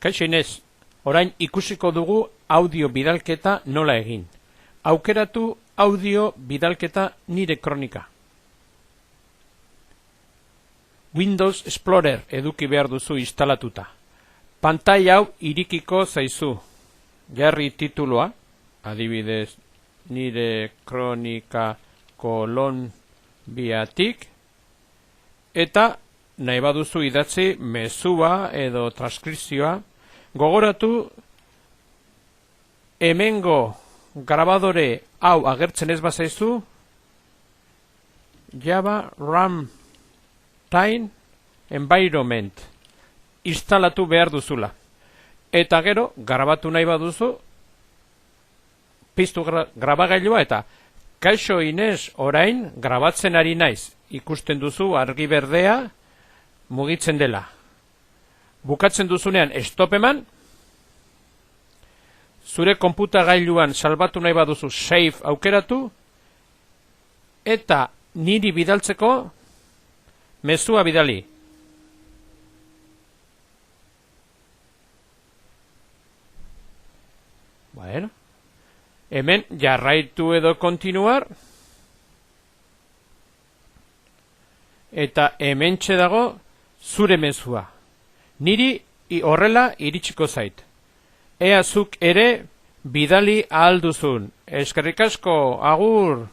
Kaixo Inez, orain ikusiko dugu audio bidalketa nola egin. Aukeratu audio bidalketa nire kronika. Windows Explorer eduki behar duzu instalatuta. Pantaila hau irikiko zaizu. Jarri titulua, adibidez nire kronika Kolonbiatik, eta nahi baduzu idatzi mezua edo transkripzioa. Gogoratu hemengo grabadore hau agertzen ez bazaizu, Java Runtime Environment instalatu behar duzula. Eta gero, grabatu nahi baduzu, piztu grabagailua eta Kaixo Inez, orain grabatzen ari naiz. Ikusten duzu argi berdea mugitzen dela. Bukatzen duzunean stop eman, zure konputagailuan salbatu nahi baduzu save aukeratu, eta niri bidaltzeko mezua bidali. Bueno, hemen jarraitu edo continuar, eta hementxe dago zure mezua. Niri horrela iritsiko zait. Ea zuk ere bidali ahal duzun. Eskerrik asko, agur!